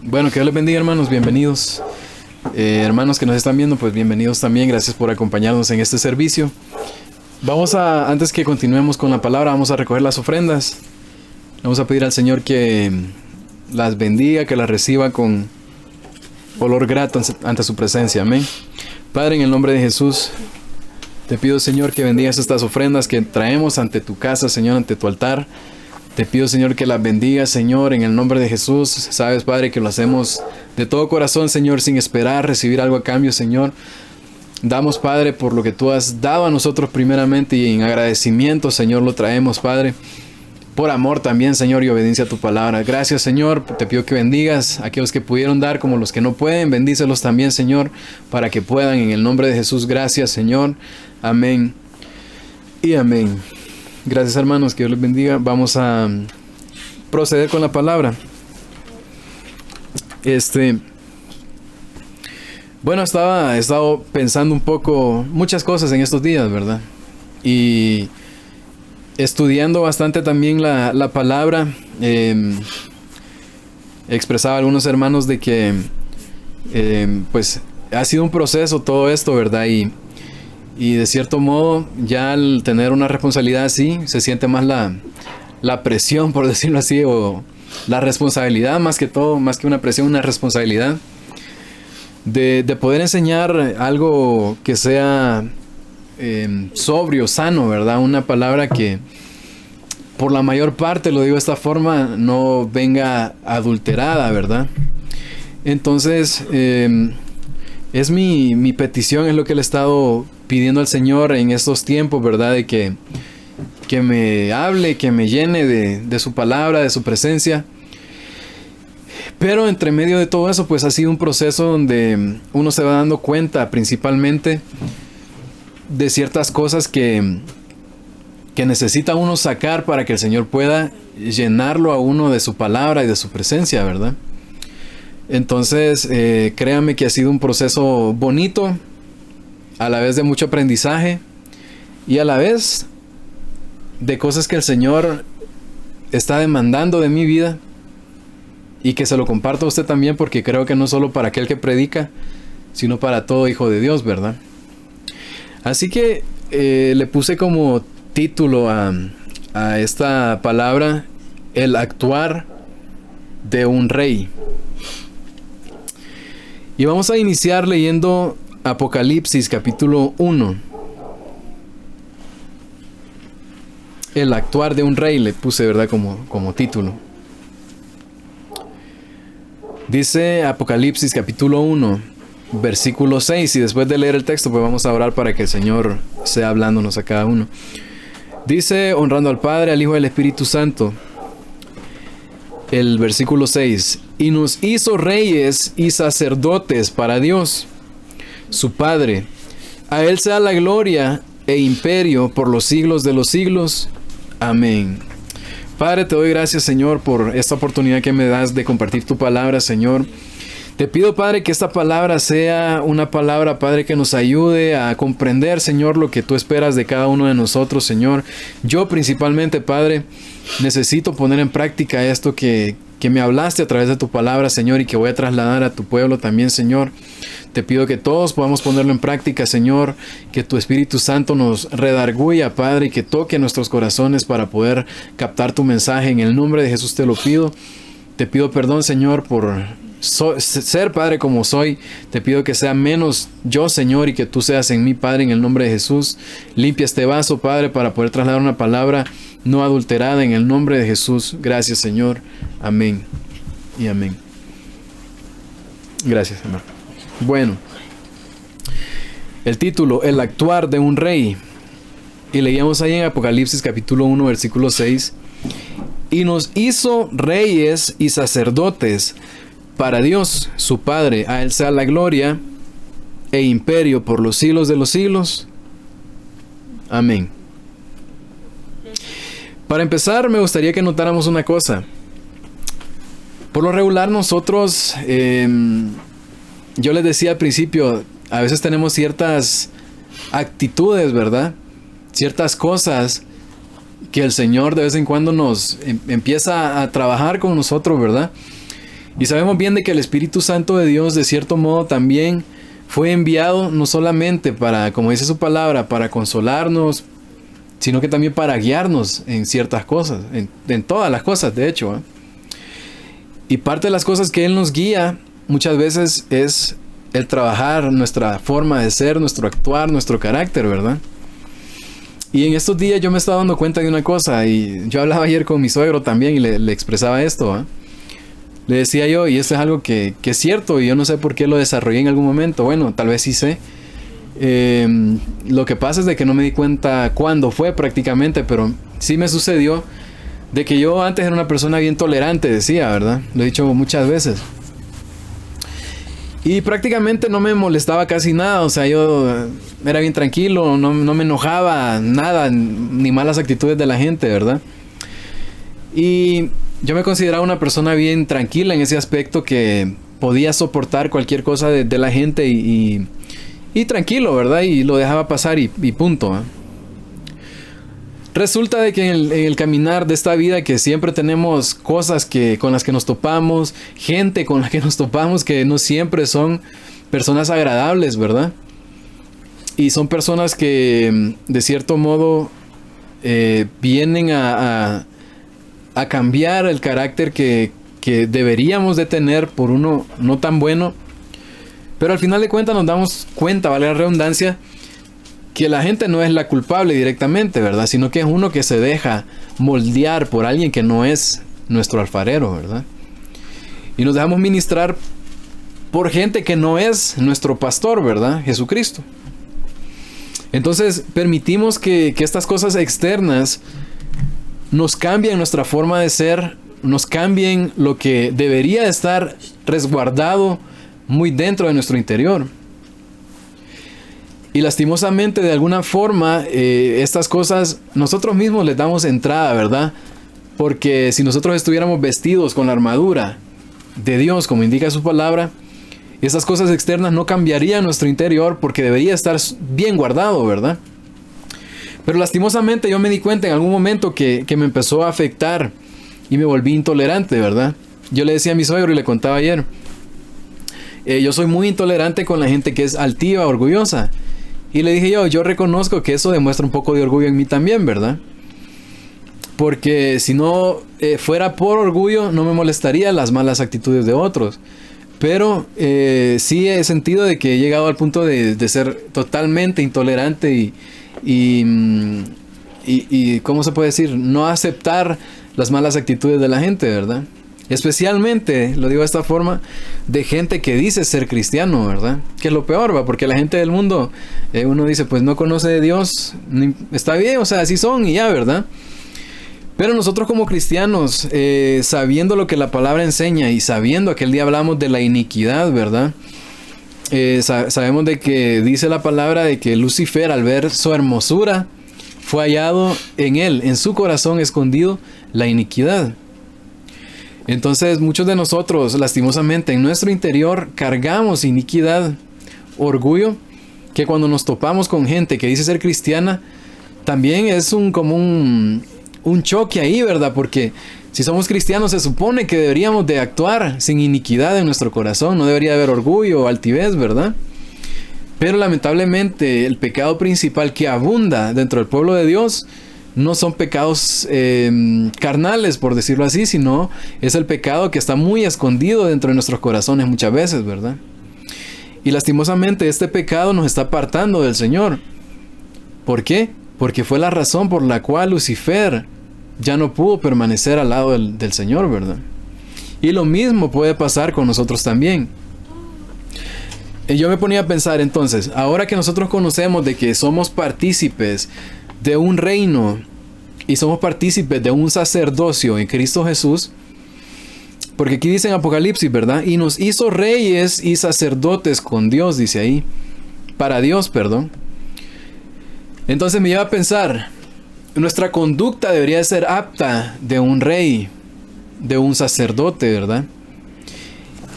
Bueno, que Dios les bendiga, hermanos, bienvenidos. Hermanos que nos están viendo, pues bienvenidos también. Gracias por acompañarnos en este servicio. Antes que continuemos con la palabra, vamos a recoger las ofrendas. Vamos a pedir al Señor que las bendiga, que las reciba con olor grato ante su presencia. Amén. Padre, en el nombre de Jesús, te pido, Señor, que bendigas estas ofrendas que traemos ante tu casa, Señor, ante tu altar. Te pido, Señor, que las bendigas, Señor, en el nombre de Jesús. Sabes, Padre, que lo hacemos de todo corazón, Señor, sin esperar recibir algo a cambio, Señor. Damos, Padre, por lo que tú has dado a nosotros primeramente, y en agradecimiento, Señor, lo traemos, Padre. Por amor también, Señor, y obediencia a tu palabra. Gracias, Señor. Te pido que bendigas a aquellos que pudieron dar como los que no pueden. Bendícelos también, Señor, para que puedan. En el nombre de Jesús, gracias, Señor. Amén y amén. Gracias, hermanos, que Dios les bendiga. Vamos a proceder con la palabra. Bueno, he estado pensando un poco, muchas cosas en estos días, ¿verdad? Y estudiando bastante también la palabra. Expresaba a algunos hermanos de que, pues, ha sido un proceso todo esto, ¿verdad? Y de cierto modo, ya al tener una responsabilidad así, se siente más la presión, por decirlo así, o la responsabilidad más que todo, más que una presión, una responsabilidad de poder enseñar algo que sea sobrio, sano, ¿verdad? Una palabra que, por la mayor parte, lo digo de esta forma, no venga adulterada, ¿verdad? Entonces, es mi petición, es lo que le he estado pidiendo al Señor en estos tiempos, ¿verdad? De que me hable, que me llene de su palabra, de su presencia. Pero entre medio de todo eso, pues ha sido un proceso donde uno se va dando cuenta principalmente de ciertas cosas que necesita uno sacar para que el Señor pueda llenarlo a uno de su palabra y de su presencia, ¿verdad? Entonces, créanme que ha sido un proceso bonito, a la vez de mucho aprendizaje y a la vez de cosas que el Señor está demandando de mi vida, y que se lo comparto a usted también, porque creo que no solo para aquel que predica, sino para todo hijo de Dios, ¿verdad? Así que le puse como título a esta palabra: el actuar de un rey. Y vamos a iniciar leyendo Apocalipsis capítulo 1. El actuar de un rey le puse, ¿verdad? Como título. Dice Apocalipsis capítulo 1, versículo 6. Y después de leer el texto, pues vamos a orar para que el Señor sea hablándonos a cada uno. Dice: honrando al Padre, al Hijo y al Espíritu Santo. El versículo 6. Y nos hizo reyes y sacerdotes para Dios, su Padre. A Él sea la gloria e imperio por los siglos de los siglos. Amén. Padre, te doy gracias, Señor, por esta oportunidad que me das de compartir tu palabra, Señor. Te pido, Padre, que esta palabra sea una palabra, Padre, que nos ayude a comprender, Señor, lo que tú esperas de cada uno de nosotros, Señor. Yo principalmente, Padre, necesito poner en práctica esto que me hablaste a través de tu palabra, Señor, y que voy a trasladar a tu pueblo también, Señor. Te pido que todos podamos ponerlo en práctica, Señor, que tu Espíritu Santo nos redarguya, Padre, y que toque nuestros corazones para poder captar tu mensaje. En el nombre de Jesús te lo pido. Te pido perdón, Señor, por ser, Padre, como soy. Te pido que sea menos yo, Señor, y que tú seas en mí, Padre, en el nombre de Jesús. Limpia este vaso, Padre, para poder trasladar una palabra no adulterada, en el nombre de Jesús. Gracias, Señor. Amén y amén. Gracias, Señor. Bueno, el título: el actuar de un rey. Y leíamos ahí en Apocalipsis capítulo 1, versículo 6. Y nos hizo reyes y sacerdotes para Dios, su Padre. A Él sea la gloria e imperio por los siglos de los siglos. Amén. Para empezar, me gustaría que notáramos una cosa. Por lo regular, nosotros, yo les decía al principio, a veces tenemos ciertas actitudes, ¿verdad? Ciertas cosas que el Señor de vez en cuando nos empieza a trabajar con nosotros, ¿verdad? Y sabemos bien de que el Espíritu Santo de Dios, de cierto modo, también fue enviado no solamente para, como dice su palabra, para consolarnos, sino que también para guiarnos en ciertas cosas, en todas las cosas, de hecho. Y parte de las cosas que Él nos guía muchas veces es el trabajar nuestra forma de ser, nuestro actuar, nuestro carácter, ¿verdad? Y en estos días yo me estaba dando cuenta de una cosa, y yo hablaba ayer con mi suegro también y le expresaba esto, ¿eh? Le decía yo, y esto es algo que es cierto, y yo no sé por qué lo desarrollé en algún momento. Bueno, tal vez sí sé. Lo que pasa es de que no me di cuenta cuándo fue prácticamente, pero sí me sucedió de que yo antes era una persona bien tolerante, decía, ¿verdad? Lo he dicho muchas veces. Y prácticamente no me molestaba casi nada, o sea, yo era bien tranquilo, no me enojaba nada, ni malas actitudes de la gente, ¿verdad? Y yo me consideraba una persona bien tranquila en ese aspecto, que podía soportar cualquier cosa de la gente y tranquilo, ¿verdad? Y lo dejaba pasar y punto, ¿eh? Resulta de que en el caminar de esta vida, que siempre tenemos cosas con las que nos topamos, gente con la que nos topamos, que no siempre son personas agradables, ¿verdad? Y son personas que de cierto modo vienen a cambiar el carácter que deberíamos de tener por uno no tan bueno. Pero al final de cuentas nos damos cuenta, vale la redundancia, que la gente no es la culpable directamente, ¿verdad? Sino que es uno que se deja moldear por alguien que no es nuestro alfarero, ¿verdad? Y nos dejamos ministrar por gente que no es nuestro pastor, ¿verdad? Jesucristo. Entonces permitimos que estas cosas externas nos cambien nuestra forma de ser, nos cambien lo que debería estar resguardado muy dentro de nuestro interior. Y lastimosamente, de alguna forma, estas cosas nosotros mismos les damos entrada, ¿verdad? Porque si nosotros estuviéramos vestidos con la armadura de Dios, como indica su palabra, esas cosas externas no cambiarían nuestro interior, porque debería estar bien guardado, ¿verdad? Pero lastimosamente yo me di cuenta en algún momento que me empezó a afectar y me volví intolerante, ¿verdad? Yo le decía a mi suegro y le contaba ayer, yo soy muy intolerante con la gente que es altiva, orgullosa. Y le dije yo reconozco que eso demuestra un poco de orgullo en mí también, ¿verdad? Porque si no fuera por orgullo, no me molestaría las malas actitudes de otros. Pero sí he sentido de que he llegado al punto de ser totalmente intolerante y ¿cómo se puede decir? No aceptar las malas actitudes de la gente, ¿verdad? Especialmente, lo digo de esta forma, de gente que dice ser cristiano, ¿verdad? Que es lo peor, ¿va? Porque la gente del mundo, uno dice, pues no conoce de Dios, está bien, o sea, así son y ya, ¿verdad? Pero nosotros como cristianos, sabiendo lo que la palabra enseña y sabiendo, aquel día hablamos de la iniquidad, ¿verdad? Sabemos de que dice la palabra de que Lucifer, al ver su hermosura, fue hallado en él, en su corazón escondido, la iniquidad. Entonces muchos de nosotros, lastimosamente, en nuestro interior cargamos iniquidad, orgullo, que cuando nos topamos con gente que dice ser cristiana, también es como un choque ahí, ¿verdad? Porque si somos cristianos se supone que deberíamos de actuar sin iniquidad en nuestro corazón, no debería haber orgullo o altivez, ¿verdad? Pero lamentablemente el pecado principal que abunda dentro del pueblo de Dios no son pecados carnales, por decirlo así, sino es el pecado que está muy escondido dentro de nuestros corazones muchas veces, ¿verdad? Y lastimosamente este pecado nos está apartando del Señor. ¿Por qué? Porque fue la razón por la cual Lucifer ya no pudo permanecer al lado del Señor, ¿verdad? Y lo mismo puede pasar con nosotros también. Y yo me ponía a pensar entonces, ahora que nosotros conocemos de que somos partícipes de un reino y somos partícipes de un sacerdocio en Cristo Jesús, porque aquí dice en Apocalipsis, ¿verdad? Y nos hizo reyes y sacerdotes con Dios, dice ahí, para Dios, perdón. Entonces me lleva a pensar, nuestra conducta debería ser apta de un rey, de un sacerdote, ¿verdad?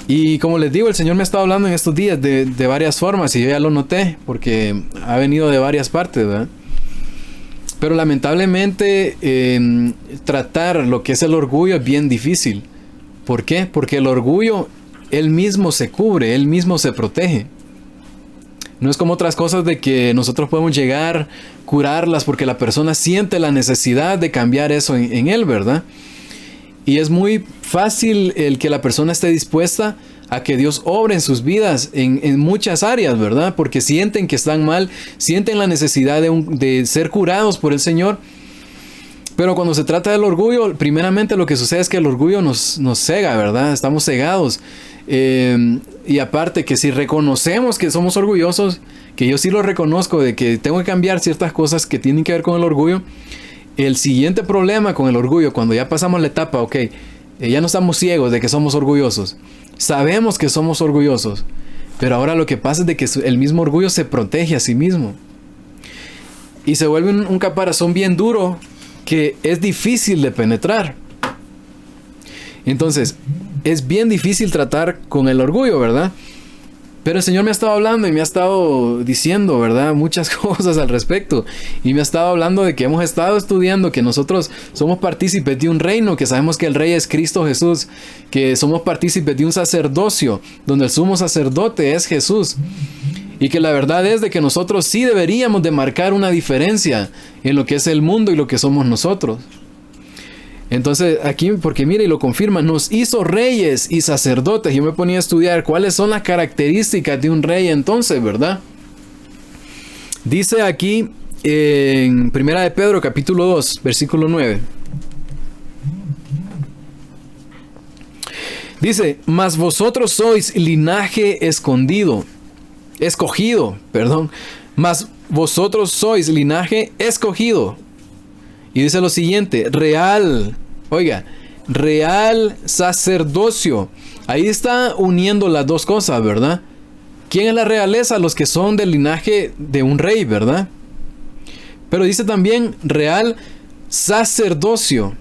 Y como les digo, el Señor me ha estado hablando en estos días de varias formas y yo ya lo noté, porque ha venido de varias partes, ¿verdad? Pero lamentablemente tratar lo que es el orgullo es bien difícil. ¿Por qué? Porque el orgullo, él mismo se cubre, él mismo se protege. No es como otras cosas de que nosotros podemos llegar, curarlas, porque la persona siente la necesidad de cambiar eso en él, ¿verdad? Y es muy fácil el que la persona esté dispuesta a que Dios obre en sus vidas en muchas áreas, ¿verdad? Porque sienten que están mal, sienten la necesidad de ser curados por el Señor. Pero cuando se trata del orgullo, primeramente lo que sucede es que el orgullo nos cega, ¿verdad? Estamos cegados. Y aparte que si reconocemos que somos orgullosos, que yo sí lo reconozco, de que tengo que cambiar ciertas cosas que tienen que ver con el orgullo, el siguiente problema con el orgullo, cuando ya pasamos la etapa, ok, ya no estamos ciegos de que somos orgullosos, sabemos que somos orgullosos, pero ahora lo que pasa es de que el mismo orgullo se protege a sí mismo. Y se vuelve un caparazón bien duro que es difícil de penetrar. Entonces, es bien difícil tratar con el orgullo, ¿verdad? Pero el Señor me ha estado hablando y me ha estado diciendo, ¿verdad? Muchas cosas al respecto. Y me ha estado hablando de que hemos estado estudiando, que nosotros somos partícipes de un reino, que sabemos que el Rey es Cristo Jesús, que somos partícipes de un sacerdocio, donde el sumo sacerdote es Jesús. Y que la verdad es de que nosotros sí deberíamos de marcar una diferencia en lo que es el mundo y lo que somos nosotros. Entonces aquí, porque mira y lo confirma, nos hizo reyes y sacerdotes. Yo me ponía a estudiar cuáles son las características de un rey entonces, ¿verdad? Dice aquí en 1 de Pedro capítulo 2, versículo 9. Dice, mas vosotros sois linaje escogido, mas vosotros sois linaje escogido. Y dice lo siguiente, real sacerdocio. Ahí está uniendo las dos cosas, ¿verdad? ¿Quién es la realeza? Los que son del linaje de un rey, ¿verdad? Pero dice también real sacerdocio.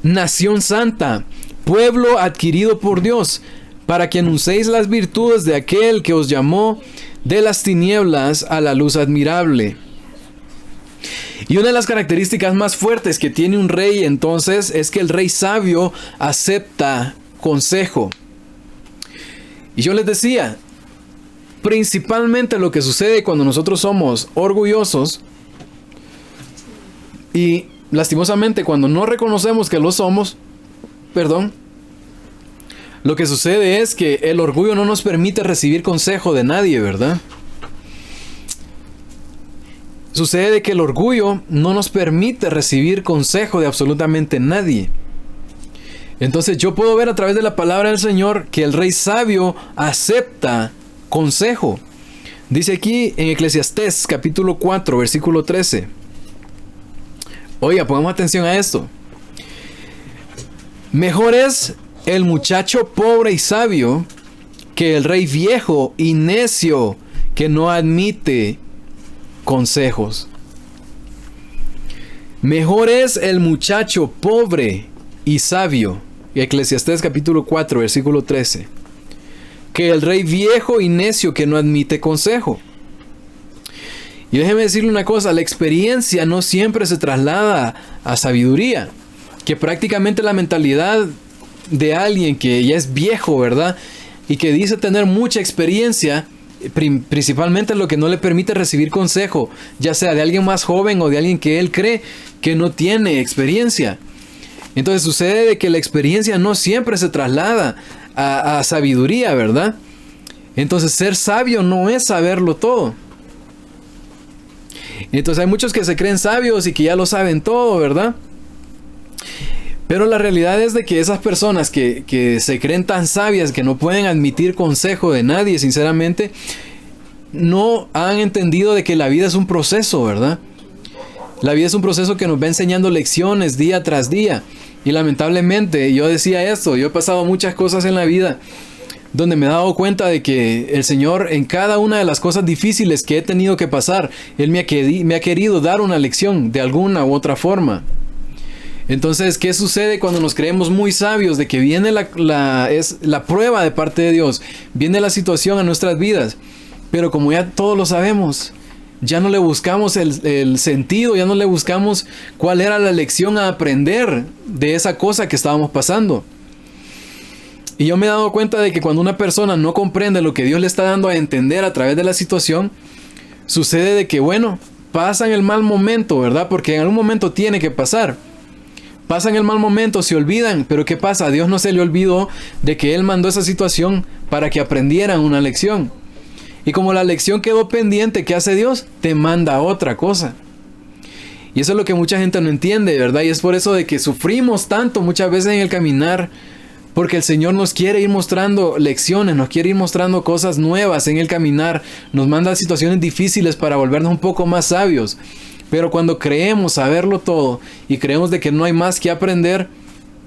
Nación santa, pueblo adquirido por Dios, para que anunciéis las virtudes de aquel que os llamó de las tinieblas a la luz admirable. Y una de las características más fuertes que tiene un rey entonces es que el rey sabio acepta consejo. Y yo les decía, principalmente lo que sucede cuando nosotros somos orgullosos y lastimosamente cuando no reconocemos que lo somos, lo que sucede es que el orgullo no nos permite recibir consejo de nadie, ¿verdad? Sucede que el orgullo no nos permite recibir consejo de absolutamente nadie. Entonces yo puedo ver a través de la palabra del Señor que el rey sabio acepta consejo. Dice aquí en Eclesiastés capítulo 4 versículo 13. Oiga, pongamos atención a esto. Mejor es el muchacho pobre y sabio que el rey viejo y necio que no admite consejos. Mejor es el muchacho pobre y sabio, Eclesiastés capítulo 4 versículo 13, que el rey viejo y necio que no admite consejo. Y déjeme decirle una cosa, la experiencia no siempre se traslada a sabiduría, que prácticamente la mentalidad de alguien que ya es viejo, ¿verdad? Y que dice tener mucha experiencia, principalmente lo que no le permite recibir consejo, ya sea de alguien más joven o de alguien que él cree que no tiene experiencia. Entonces sucede de que la experiencia no siempre se traslada a sabiduría, ¿verdad? Entonces ser sabio no es saberlo todo. Entonces hay muchos que se creen sabios y que ya lo saben todo, ¿verdad? Pero la realidad es de que esas personas que se creen tan sabias que no pueden admitir consejo de nadie, sinceramente, no han entendido de que la vida es un proceso, ¿verdad? La vida es un proceso que nos va enseñando lecciones día tras día. Y lamentablemente, yo decía esto, yo he pasado muchas cosas en la vida donde me he dado cuenta de que el Señor en cada una de las cosas difíciles que he tenido que pasar, Él me ha querido dar una lección de alguna u otra forma. Entonces, ¿qué sucede cuando nos creemos muy sabios de que viene la prueba de parte de Dios? Viene la situación a nuestras vidas. Pero como ya todos lo sabemos, ya no le buscamos el sentido, ya no le buscamos cuál era la lección a aprender de esa cosa que estábamos pasando. Y yo me he dado cuenta de que cuando una persona no comprende lo que Dios le está dando a entender a través de la situación, sucede de que, bueno, pasan el mal momento, ¿verdad? Porque en algún momento tiene que pasar. Pasan el mal momento, se olvidan, pero ¿qué pasa? A Dios no se le olvidó de que Él mandó esa situación para que aprendieran una lección. Y como la lección quedó pendiente, ¿qué hace Dios? Te manda otra cosa. Y eso es lo que mucha gente no entiende, ¿verdad? Y es por eso de que sufrimos tanto muchas veces en el caminar, porque el Señor nos quiere ir mostrando lecciones, nos quiere ir mostrando cosas nuevas en el caminar, nos manda situaciones difíciles para volvernos un poco más sabios. Pero cuando creemos saberlo todo y creemos de que no hay más que aprender,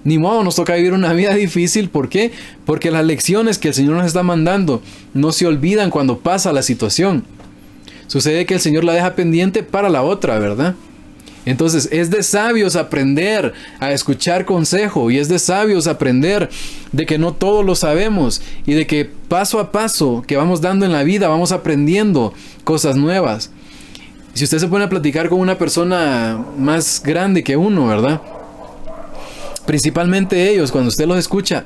ni modo, nos toca vivir una vida difícil. ¿Por qué? Porque las lecciones que el Señor nos está mandando no se olvidan cuando pasa la situación. Sucede que el Señor la deja pendiente para la otra, ¿verdad? Entonces es de sabios aprender a escuchar consejo, y es de sabios aprender de que no todo lo sabemos y de que paso a paso que vamos dando en la vida vamos aprendiendo cosas nuevas. Si usted se pone a platicar con una persona más grande que uno, ¿verdad? Principalmente ellos, cuando usted los escucha,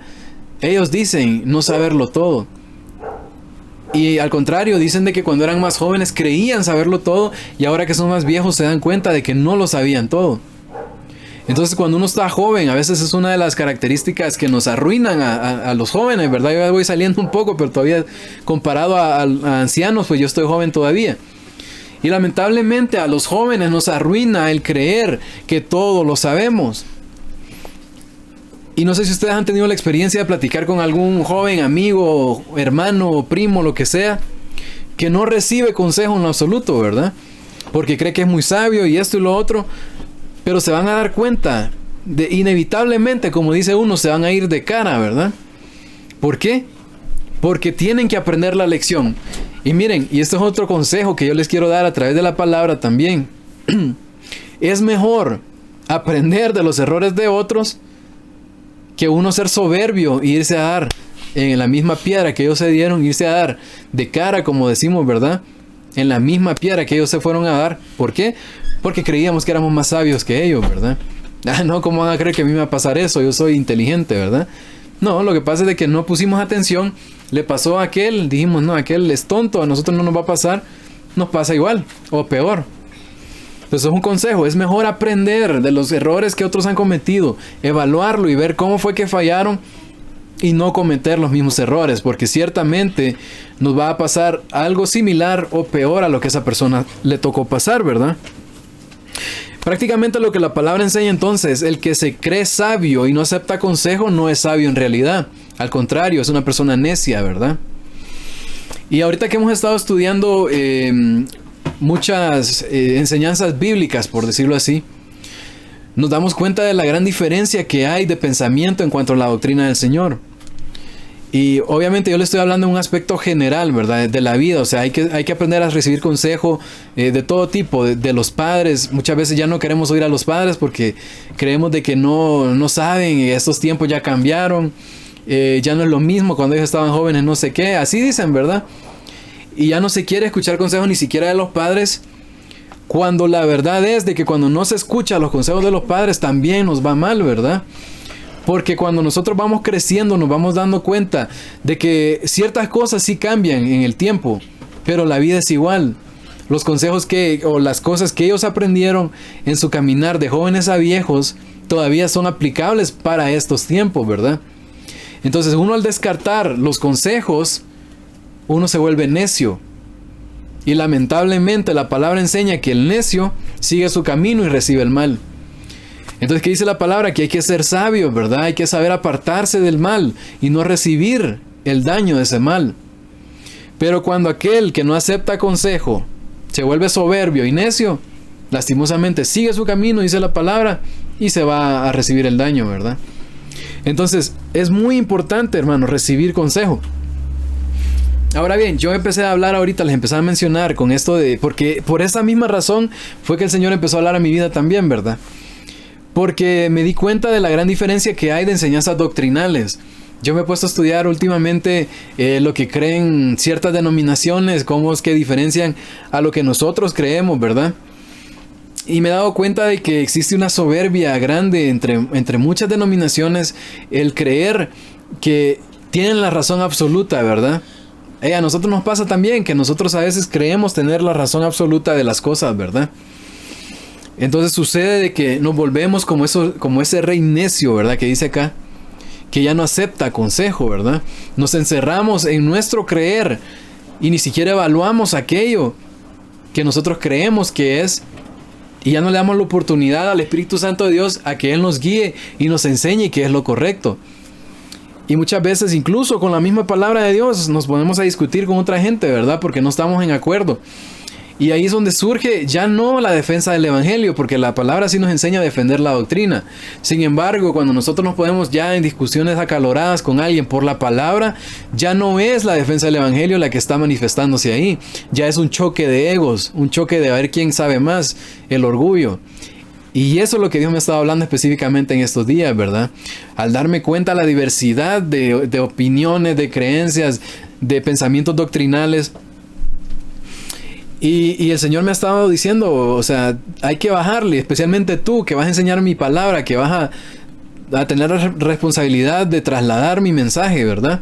ellos dicen no saberlo todo. Y al contrario, dicen de que cuando eran más jóvenes creían saberlo todo, y ahora que son más viejos se dan cuenta de que no lo sabían todo. Entonces cuando uno está joven, a veces es una de las características que nos arruinan a los jóvenes, ¿verdad? Yo voy saliendo un poco, pero todavía comparado a ancianos, pues yo estoy joven todavía. Y lamentablemente a los jóvenes nos arruina el creer que todo lo sabemos. Y no sé si ustedes han tenido la experiencia de platicar con algún joven, amigo, hermano, primo, lo que sea, que no recibe consejo en lo absoluto, ¿verdad? Porque cree que es muy sabio y esto y lo otro, pero se van a dar cuenta de inevitablemente, como dice uno, se van a ir de cara, ¿verdad? ¿Por qué? Porque tienen que aprender la lección. Y miren, y este es otro consejo que yo les quiero dar a través de la palabra también. Es mejor aprender de los errores de otros que uno ser soberbio e irse a dar en la misma piedra que ellos se dieron, irse a dar de cara, como decimos, ¿verdad? En la misma piedra que ellos se fueron a dar. ¿Por qué? Porque creíamos que éramos más sabios que ellos, ¿verdad? Ah, no, ¿cómo van a creer que a mí me va a pasar eso? Yo soy inteligente, ¿verdad? No, lo que pasa es de que no pusimos atención, le pasó a aquel, dijimos, no, aquel es tonto, a nosotros no nos va a pasar, nos pasa igual, o peor. Entonces es un consejo, es mejor aprender de los errores que otros han cometido, evaluarlo y ver cómo fue que fallaron y no cometer los mismos errores, porque ciertamente nos va a pasar algo similar o peor a lo que a esa persona le tocó pasar, ¿verdad? Prácticamente lo que la palabra enseña entonces, el que se cree sabio y no acepta consejo no es sabio en realidad. Al contrario, es una persona necia, ¿verdad? Y ahorita que hemos estado estudiando muchas enseñanzas bíblicas, por decirlo así, nos damos cuenta de la gran diferencia que hay de pensamiento en cuanto a la doctrina del Señor. Y obviamente yo le estoy hablando en un aspecto general, ¿verdad? De la vida, o sea, hay que aprender a recibir consejo de todo tipo, de los padres. Muchas veces ya no queremos oír a los padres porque creemos de que no saben, y estos tiempos ya cambiaron, ya no es lo mismo cuando ellos estaban jóvenes, no sé qué, así dicen, ¿verdad? Y ya no se quiere escuchar consejos ni siquiera de los padres, cuando la verdad es de que cuando no se escucha los consejos de los padres también nos va mal, ¿verdad? Porque cuando nosotros vamos creciendo nos vamos dando cuenta de que ciertas cosas sí cambian en el tiempo, pero la vida es igual. Los consejos o las cosas que ellos aprendieron en su caminar de jóvenes a viejos todavía son aplicables para estos tiempos, ¿verdad? Entonces uno al descartar los consejos, uno se vuelve necio. Y lamentablemente la palabra enseña que el necio sigue su camino y recibe el mal. Entonces, ¿qué dice la palabra? Que hay que ser sabio, ¿verdad? Hay que saber apartarse del mal y no recibir el daño de ese mal. Pero cuando aquel que no acepta consejo se vuelve soberbio y necio, lastimosamente sigue su camino, dice la palabra, y se va a recibir el daño, ¿verdad? Entonces, es muy importante, hermano, recibir consejo. Ahora bien, yo empecé a hablar ahorita, les empecé a mencionar con esto porque por esa misma razón fue que el Señor empezó a hablar a mi vida también, ¿verdad? Porque me di cuenta de la gran diferencia que hay de enseñanzas doctrinales. Yo me he puesto a estudiar últimamente lo que creen ciertas denominaciones, cómo es que diferencian a lo que nosotros creemos, ¿verdad? Y me he dado cuenta de que existe una soberbia grande entre muchas denominaciones, el creer que tienen la razón absoluta, ¿verdad? A nosotros nos pasa también que nosotros a veces creemos tener la razón absoluta de las cosas, ¿verdad? Entonces sucede de que nos volvemos como ese rey necio, ¿verdad? Que dice acá, que ya no acepta consejo, ¿verdad? Nos encerramos en nuestro creer y ni siquiera evaluamos aquello que nosotros creemos que es, y ya no le damos la oportunidad al Espíritu Santo de Dios a que Él nos guíe y nos enseñe qué es lo correcto. Y muchas veces incluso con la misma palabra de Dios nos ponemos a discutir con otra gente, ¿verdad? Porque no estamos en acuerdo. Y ahí es donde surge ya no la defensa del Evangelio, porque la palabra sí nos enseña a defender la doctrina. Sin embargo, cuando nosotros nos ponemos ya en discusiones acaloradas con alguien por la palabra, ya no es la defensa del Evangelio la que está manifestándose ahí. Ya es un choque de egos, un choque de a ver quién sabe más, el orgullo. Y eso es lo que Dios me ha estado hablando específicamente en estos días, ¿verdad? Al darme cuenta de la diversidad de opiniones, de creencias, de pensamientos doctrinales. Y el Señor me ha estado diciendo, o sea, hay que bajarle, especialmente tú, que vas a enseñar mi palabra, que vas a tener la responsabilidad de trasladar mi mensaje, ¿verdad?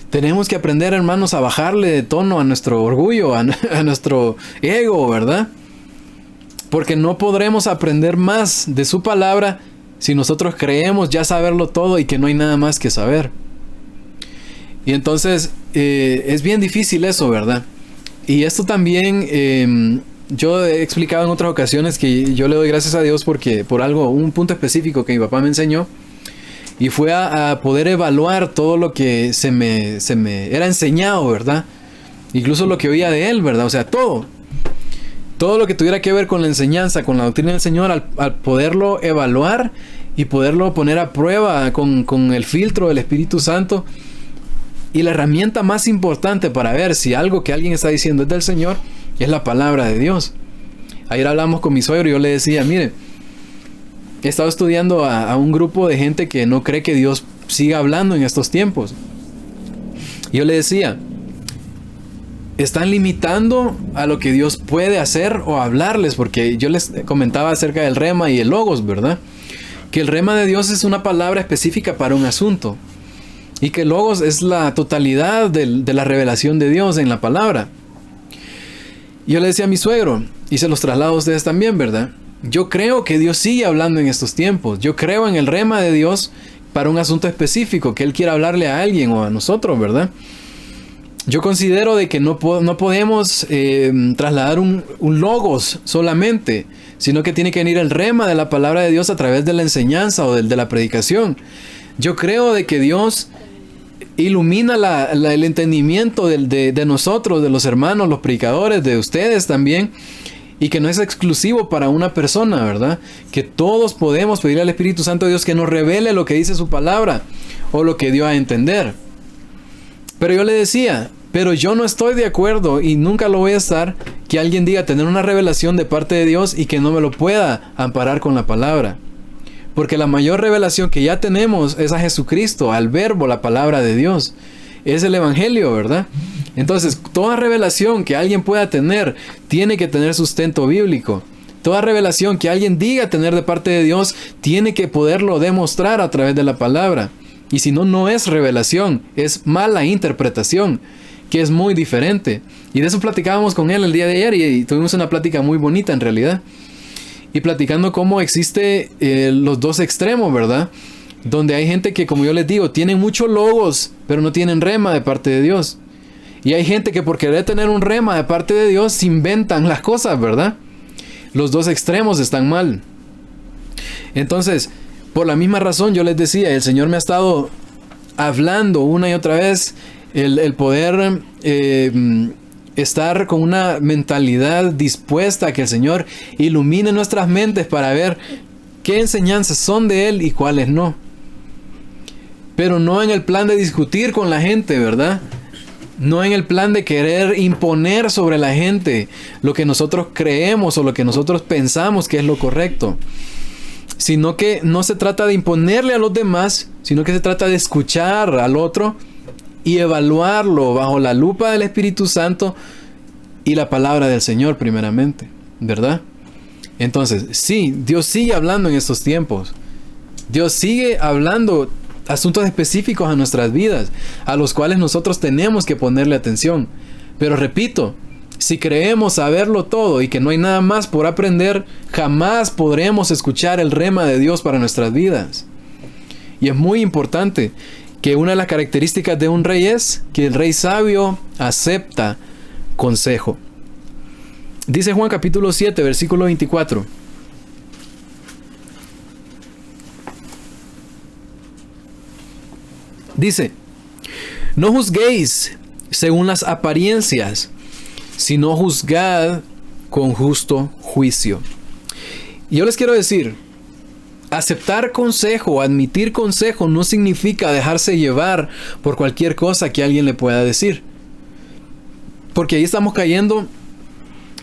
Tenemos que aprender, hermanos, a bajarle de tono a nuestro orgullo, a nuestro ego, ¿verdad? Porque no podremos aprender más de su palabra si nosotros creemos ya saberlo todo y que no hay nada más que saber. Y entonces es bien difícil eso, ¿verdad? Y esto también yo he explicado en otras ocasiones que yo le doy gracias a Dios porque por un punto específico que mi papá me enseñó, y fue a poder evaluar todo lo que se me era enseñado, ¿verdad? Incluso lo que oía de él, ¿verdad? O sea, todo lo que tuviera que ver con la enseñanza, con la doctrina del Señor, al poderlo evaluar y poderlo poner a prueba con el filtro del Espíritu Santo. Y la herramienta más importante para ver si algo que alguien está diciendo es del Señor es la palabra de Dios. Ayer hablamos con mi suegro y yo le decía, mire, he estado estudiando a un grupo de gente que no cree que Dios siga hablando en estos tiempos. Y yo le decía, están limitando a lo que Dios puede hacer o hablarles, porque yo les comentaba acerca del rema y el logos, ¿verdad? Que el rema de Dios es una palabra específica para un asunto, y que el logos es la totalidad de la revelación de Dios en la palabra. Y yo le decía a mi suegro, y se los traslado a ustedes también, ¿verdad? Yo creo que Dios sigue hablando en estos tiempos. Yo creo en el rema de Dios para un asunto específico, que Él quiera hablarle a alguien o a nosotros, ¿verdad? Yo considero de que no podemos trasladar un logos solamente, sino que tiene que venir el rema de la palabra de Dios a través de la enseñanza o de la predicación. Yo creo de que Dios ilumina el entendimiento de nosotros, de los hermanos, los predicadores, de ustedes también, y que no es exclusivo para una persona, ¿verdad? Que todos podemos pedirle al Espíritu Santo de Dios que nos revele lo que dice su palabra o lo que dio a entender. Pero yo le decía, pero yo no estoy de acuerdo y nunca lo voy a estar que alguien diga tener una revelación de parte de Dios y que no me lo pueda amparar con la palabra. Porque la mayor revelación que ya tenemos es a Jesucristo, al Verbo, la palabra de Dios. Es el Evangelio, ¿verdad? Entonces, toda revelación que alguien pueda tener tiene que tener sustento bíblico. Toda revelación que alguien diga tener de parte de Dios tiene que poderlo demostrar a través de la palabra. Y si no, no es revelación, es mala interpretación, que es muy diferente. Y de eso platicábamos con él el día de ayer y tuvimos una plática muy bonita en realidad. Y platicando cómo existe los dos extremos, ¿verdad? Donde hay gente que, como yo les digo, tienen muchos logos, pero no tienen rema de parte de Dios. Y hay gente que por querer tener un rema de parte de Dios se inventan las cosas, ¿verdad? Los dos extremos están mal. Entonces, por la misma razón yo les decía, el Señor me ha estado hablando una y otra vez el poder estar con una mentalidad dispuesta a que el Señor ilumine nuestras mentes para ver qué enseñanzas son de Él y cuáles no. Pero no en el plan de discutir con la gente, ¿verdad? No en el plan de querer imponer sobre la gente lo que nosotros creemos o lo que nosotros pensamos que es lo correcto. sino que no se trata de imponerle a los demás, sino que se trata de escuchar al otro y evaluarlo bajo la lupa del Espíritu Santo y la palabra del Señor primeramente, ¿verdad? Entonces, sí, Dios sigue hablando en estos tiempos. Dios sigue hablando asuntos específicos a nuestras vidas, a los cuales nosotros tenemos que ponerle atención. Pero repito, si creemos saberlo todo y que no hay nada más por aprender, jamás podremos escuchar el rema de Dios para nuestras vidas. Y es muy importante que una de las características de un rey es que el rey sabio acepta consejo. Dice Juan capítulo 7, versículo 24. Dice: no juzguéis según las apariencias, sino juzgad con justo juicio. Y yo les quiero decir, aceptar consejo, admitir consejo, no significa dejarse llevar por cualquier cosa que alguien le pueda decir. Porque ahí estamos cayendo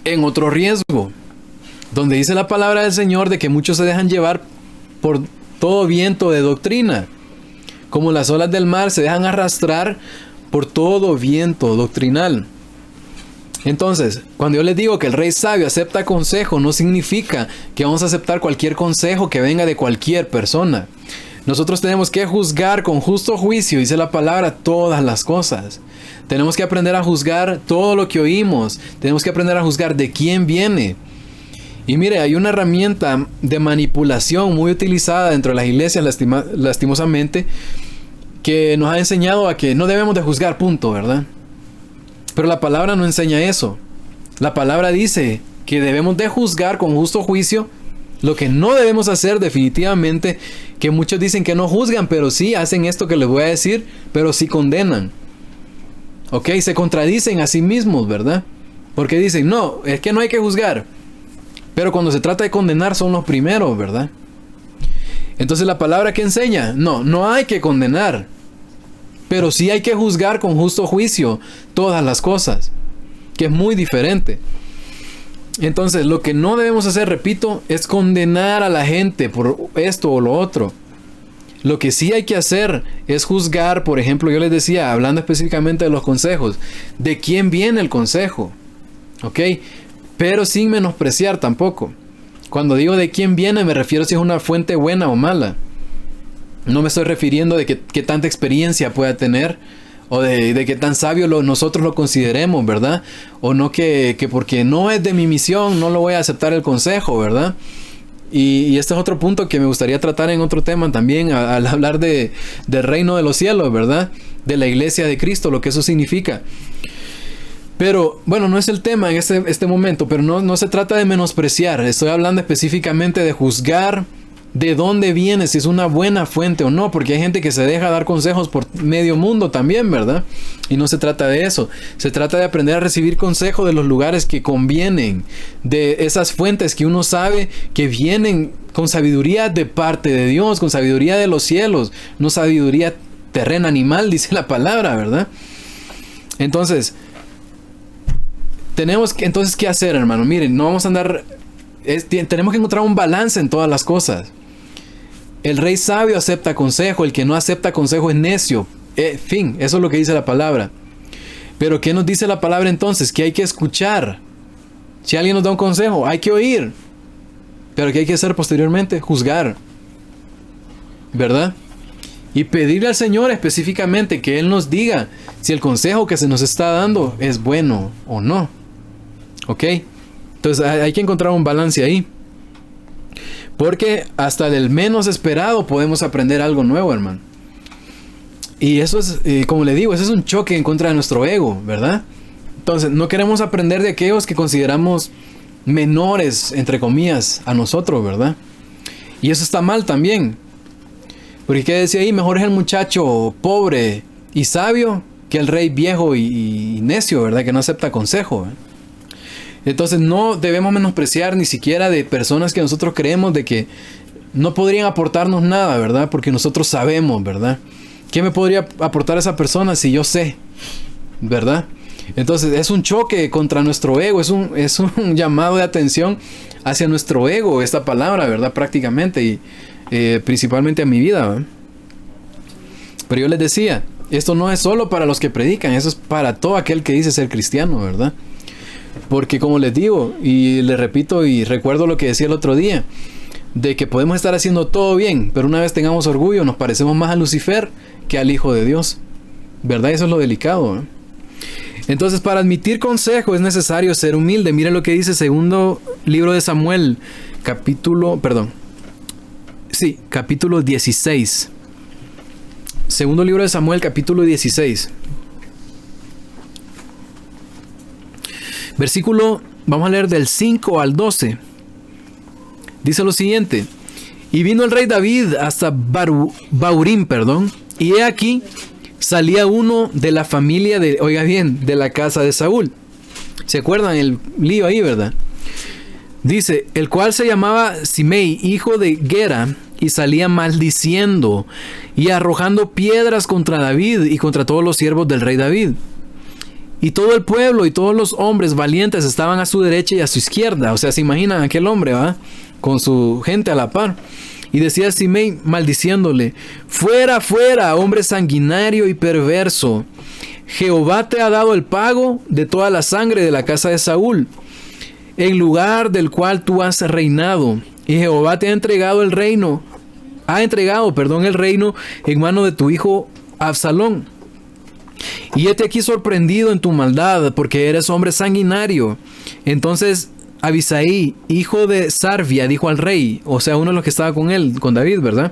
en otro riesgo, donde dice la palabra del Señor de que muchos se dejan llevar por todo viento de doctrina, como las olas del mar se dejan arrastrar por todo viento doctrinal. Entonces, cuando yo les digo que el rey sabio acepta consejo, no significa que vamos a aceptar cualquier consejo que venga de cualquier persona. Nosotros tenemos que juzgar con justo juicio, dice la palabra, todas las cosas. Tenemos que aprender a juzgar todo lo que oímos. Tenemos que aprender a juzgar de quién viene. Y mire, hay una herramienta de manipulación muy utilizada dentro de las iglesias, lastimosamente, que nos ha enseñado a que no debemos de juzgar, punto, ¿verdad? Pero la palabra no enseña eso. La palabra dice que debemos de juzgar con justo juicio. Lo que no debemos hacer definitivamente, que muchos dicen que no juzgan, pero sí hacen esto que les voy a decir, pero sí condenan. Ok, se contradicen a sí mismos, ¿verdad? Porque dicen, no, es que no hay que juzgar. Pero cuando se trata de condenar son los primeros, ¿verdad? Entonces la palabra que enseña, no hay que condenar. Pero sí hay que juzgar con justo juicio todas las cosas, que es muy diferente. Entonces, lo que no debemos hacer, repito, es condenar a la gente por esto o lo otro. Lo que sí hay que hacer es juzgar, por ejemplo, yo les decía, hablando específicamente de los consejos, de quién viene el consejo, ¿ok? Pero sin menospreciar tampoco. Cuando digo de quién viene, me refiero si es una fuente buena o mala. No me estoy refiriendo de que tanta experiencia pueda tener, o de que tan sabio nosotros lo consideremos, ¿verdad? O no que porque no es de mi misión no lo voy a aceptar el consejo, ¿verdad? Y este es otro punto que me gustaría tratar en otro tema también, al hablar del reino de los cielos, ¿verdad? De la iglesia de Cristo, lo que eso significa. Pero, bueno, no es el tema en este momento, pero no se trata de menospreciar. Estoy hablando específicamente de juzgar de dónde viene, si es una buena fuente o no, porque hay gente que se deja dar consejos por medio mundo también, ¿verdad? Y no se trata de eso. Se trata de aprender a recibir consejo de los lugares que convienen, de esas fuentes que uno sabe que vienen con sabiduría de parte de Dios, con sabiduría de los cielos, no sabiduría terrena animal, dice la palabra, ¿verdad? Entonces, tenemos que, ¿qué hacer, hermano? Miren, no vamos a andar... tenemos que encontrar un balance en todas las cosas. El rey sabio acepta consejo, el que no acepta consejo es necio. Fin, eso es lo que dice la palabra. Pero ¿qué nos dice la palabra entonces? Que hay que escuchar. Si alguien nos da un consejo, hay que oír. Pero ¿qué hay que hacer posteriormente? Juzgar, ¿verdad? Y pedirle al Señor específicamente que Él nos diga si el consejo que se nos está dando es bueno o no. ¿Ok? Entonces hay que encontrar un balance ahí. Porque hasta del menos esperado podemos aprender algo nuevo, hermano. Y eso es, como le digo, eso es un choque en contra de nuestro ego, ¿verdad? Entonces no queremos aprender de aquellos que consideramos menores, entre comillas, a nosotros, ¿verdad? Y eso está mal también. Porque ¿qué decía ahí? Mejor es el muchacho pobre y sabio que el rey viejo y necio, ¿verdad? Que no acepta consejo, ¿eh? Entonces no debemos menospreciar ni siquiera de personas que nosotros creemos de que no podrían aportarnos nada, ¿verdad? Porque nosotros sabemos, ¿verdad? ¿Qué me podría aportar esa persona si yo sé? ¿Verdad? Entonces es un choque contra nuestro ego, es un llamado de atención hacia nuestro ego, esta palabra, ¿verdad? Prácticamente, y principalmente a mi vida, ¿verdad? Pero yo les decía, esto no es solo para los que predican, eso es para todo aquel que dice ser cristiano, ¿verdad? Porque como les digo, y les repito y recuerdo lo que decía el otro día, de que podemos estar haciendo todo bien, pero una vez tengamos orgullo, nos parecemos más a Lucifer que al Hijo de Dios, ¿verdad? Eso es lo delicado, ¿eh? Entonces, para admitir consejo es necesario ser humilde. Mire lo que dice segundo libro de Samuel, capítulo 16. Segundo libro de Samuel, capítulo 16. Versículo, vamos a leer del 5 al 12. Dice lo siguiente: y vino el rey David hasta Baurim, y he aquí salía uno de la familia de, oiga bien, de la casa de Saúl. ¿Se acuerdan el lío ahí, verdad? Dice, el cual se llamaba Simei, hijo de Gera, y salía maldiciendo y arrojando piedras contra David y contra todos los siervos del rey David. Y todo el pueblo y todos los hombres valientes estaban a su derecha y a su izquierda. O sea, se imaginan a aquel hombre, ¿va? Con su gente a la par. Y decía Simei maldiciéndole: fuera, fuera, hombre sanguinario y perverso. Jehová te ha dado el pago de toda la sangre de la casa de Saúl, en lugar del cual tú has reinado. Y Jehová te ha entregado el reino, el reino en mano de tu hijo Absalón. Y hete aquí sorprendido en tu maldad, porque eres hombre sanguinario. Entonces Abisaí, hijo de Sarvia, dijo al rey, o sea, uno de los que estaba con él, con David, ¿verdad?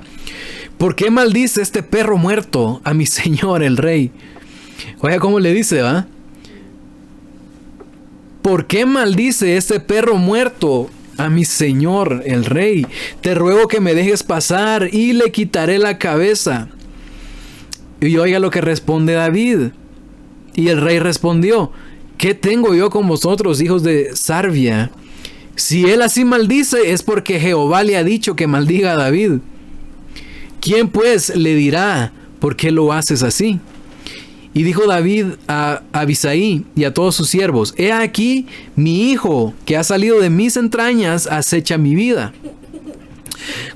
¿Por qué maldice este perro muerto a mi señor el rey? Oiga, ¿cómo le dice, va? ¿Por qué maldice este perro muerto a mi señor el rey? Te ruego que me dejes pasar y le quitaré la cabeza. Y oiga lo que responde David. Y el rey respondió: ¿qué tengo yo con vosotros, hijos de Sarvia? Si él así maldice, es porque Jehová le ha dicho que maldiga a David. ¿Quién pues le dirá por qué lo haces así? Y dijo David a Abisaí y a todos sus siervos: he aquí, mi hijo que ha salido de mis entrañas acecha mi vida.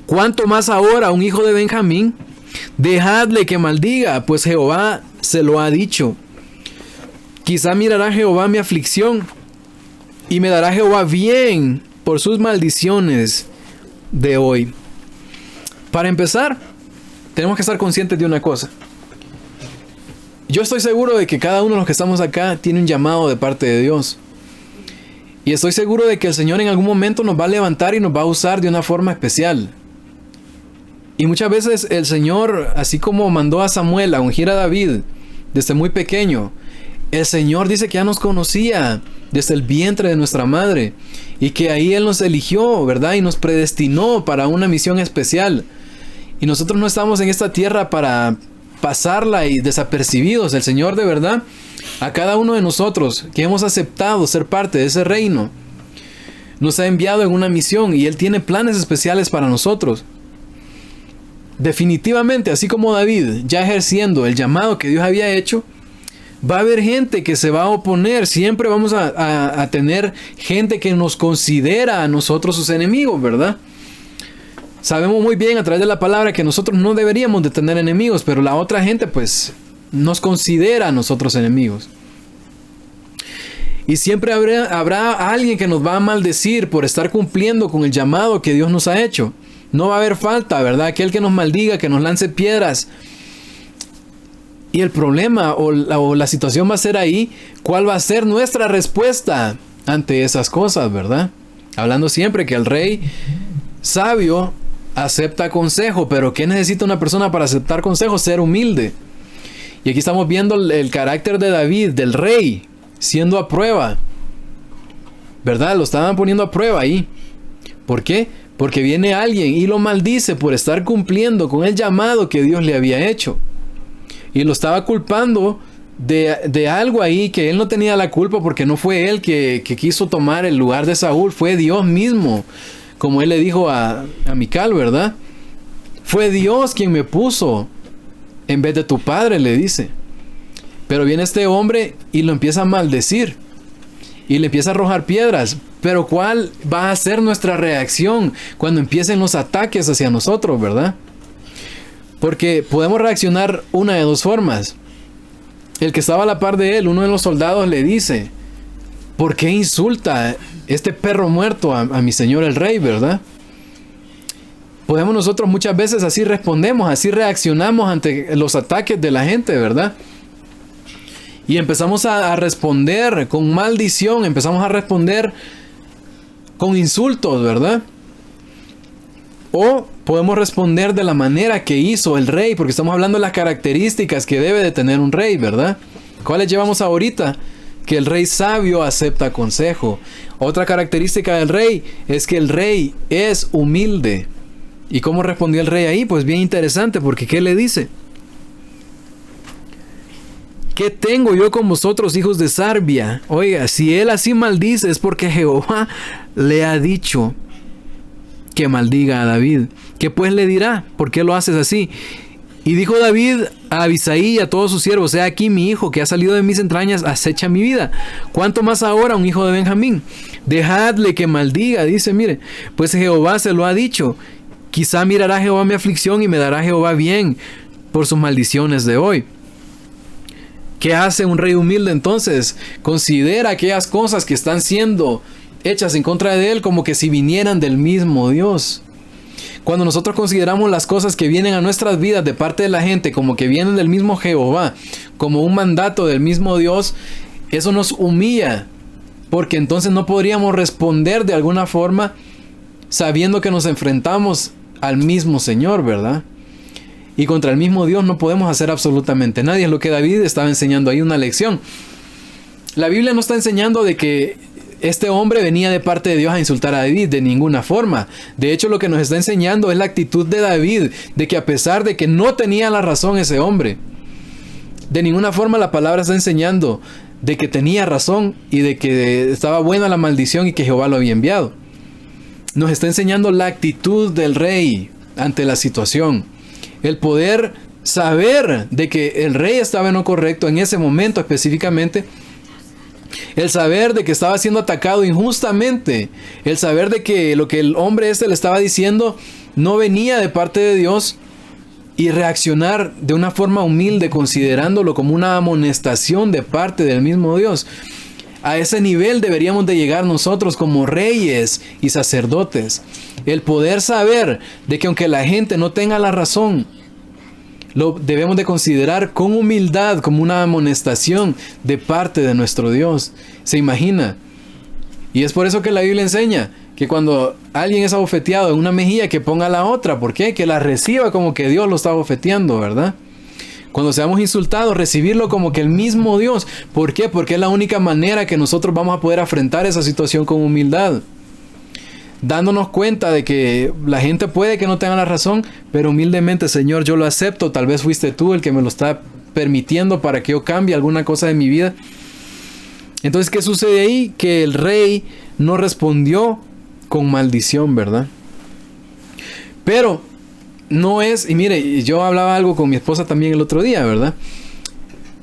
¿Cuánto más ahora un hijo de Benjamín? Dejadle que maldiga, pues Jehová se lo ha dicho. Quizá mirará Jehová mi aflicción y me dará Jehová bien por sus maldiciones de hoy. Para empezar, tenemos que estar conscientes de una cosa. Yo estoy seguro de que cada uno de los que estamos acá tiene un llamado de parte de Dios. Y estoy seguro de que el Señor en algún momento nos va a levantar y nos va a usar de una forma especial. Y muchas veces el Señor, así como mandó a Samuel a ungir a David desde muy pequeño, el Señor dice que ya nos conocía desde el vientre de nuestra madre y que ahí Él nos eligió, ¿verdad? Y nos predestinó para una misión especial. Y nosotros no estamos en esta tierra para pasarla y desapercibidos. El Señor, de verdad, a cada uno de nosotros que hemos aceptado ser parte de ese reino, nos ha enviado en una misión y Él tiene planes especiales para nosotros. Definitivamente, así como David, ya ejerciendo el llamado que Dios había hecho, va a haber gente que se va a oponer. Siempre vamos a tener gente que nos considera a nosotros sus enemigos, ¿verdad? Sabemos muy bien a través de la palabra que nosotros no deberíamos de tener enemigos, pero la otra gente pues nos considera a nosotros enemigos. Y siempre habrá alguien que nos va a maldecir por estar cumpliendo con el llamado que Dios nos ha hecho. No va a haber falta, ¿verdad? Aquel que nos maldiga, que nos lance piedras. Y el problema o la situación va a ser ahí, ¿cuál va a ser nuestra respuesta ante esas cosas, verdad? Hablando siempre que el rey sabio acepta consejo, pero ¿qué necesita una persona para aceptar consejo? Ser humilde. Y aquí estamos viendo el carácter de David, del rey, siendo a prueba, ¿verdad? Lo estaban poniendo a prueba ahí. ¿Por qué? Porque viene alguien y lo maldice por estar cumpliendo con el llamado que Dios le había hecho. Y lo estaba culpando de algo ahí que él no tenía la culpa, porque no fue él que quiso tomar el lugar de Saúl, fue Dios mismo. Como él le dijo a Mical, ¿verdad? Fue Dios quien me puso en vez de tu padre, le dice. Pero viene este hombre y lo empieza a maldecir y le empieza a arrojar piedras. Pero ¿cuál va a ser nuestra reacción cuando empiecen los ataques hacia nosotros, verdad? Porque podemos reaccionar una de dos formas. El que estaba a la par de él, uno de los soldados, le dice: ¿por qué insulta este perro muerto a mi señor el rey, verdad? Podemos nosotros muchas veces así respondemos, así reaccionamos ante los ataques de la gente, ¿verdad? Y empezamos a responder con maldición, empezamos a responder con insultos, ¿verdad? O podemos responder de la manera que hizo el rey, porque estamos hablando de las características que debe de tener un rey, ¿verdad? ¿Cuáles llevamos ahorita? Que el rey sabio acepta consejo. Otra característica del rey es que el rey es humilde. ¿Y cómo respondió el rey ahí? Pues bien interesante, porque ¿qué le dice? ¿Qué tengo yo con vosotros, hijos de Sarbia? Oiga, si él así maldice es porque Jehová le ha dicho que maldiga a David. ¿Qué pues le dirá? ¿Por qué lo haces así? Y dijo David a Abisai y a todos sus siervos: he aquí mi hijo que ha salido de mis entrañas acecha mi vida. ¿Cuánto más ahora un hijo de Benjamín? Dejadle que maldiga. Dice, mire, pues Jehová se lo ha dicho. Quizá mirará Jehová mi aflicción y me dará Jehová bien por sus maldiciones de hoy. ¿Qué hace un rey humilde entonces? Considera aquellas cosas que están siendo hechas en contra de él como que si vinieran del mismo Dios. Cuando nosotros consideramos las cosas que vienen a nuestras vidas de parte de la gente como que vienen del mismo Jehová, como un mandato del mismo Dios, eso nos humilla, porque entonces no podríamos responder de alguna forma sabiendo que nos enfrentamos al mismo Señor, ¿verdad? Y contra el mismo Dios no podemos hacer absolutamente nada. Es lo que David estaba enseñando ahí, una lección. La Biblia no está enseñando de que este hombre venía de parte de Dios a insultar a David de ninguna forma. De hecho, lo que nos está enseñando es la actitud de David, de que a pesar de que no tenía la razón ese hombre, de ninguna forma la palabra está enseñando de que tenía razón y de que estaba buena la maldición y que Jehová lo había enviado. Nos está enseñando la actitud del rey ante la situación. El poder saber de que el rey estaba en lo correcto en ese momento específicamente. El saber de que estaba siendo atacado injustamente. El saber de que lo que el hombre le estaba diciendo no venía de parte de Dios. Y reaccionar de una forma humilde considerándolo como una amonestación de parte del mismo Dios. A ese nivel deberíamos de llegar nosotros como reyes y sacerdotes. El poder saber de que aunque la gente no tenga la razón, lo debemos de considerar con humildad como una amonestación de parte de nuestro Dios. ¿Se imagina? Y es por eso que la Biblia enseña que cuando alguien es abofeteado en una mejilla, que ponga la otra. ¿Por qué? Que la reciba como que Dios lo está abofeteando, ¿verdad? Cuando seamos insultados, recibirlo como que el mismo Dios. ¿Por qué? Porque es la única manera que nosotros vamos a poder afrontar esa situación con humildad. Dándonos cuenta de que la gente puede que no tenga la razón, pero humildemente, Señor, yo lo acepto. Tal vez fuiste tú el que me lo está permitiendo para que yo cambie alguna cosa de mi vida. Entonces, ¿qué sucede ahí? Que el rey no respondió con maldición, ¿verdad? Pero no es, y mire, yo hablaba algo con mi esposa también el otro día, ¿verdad?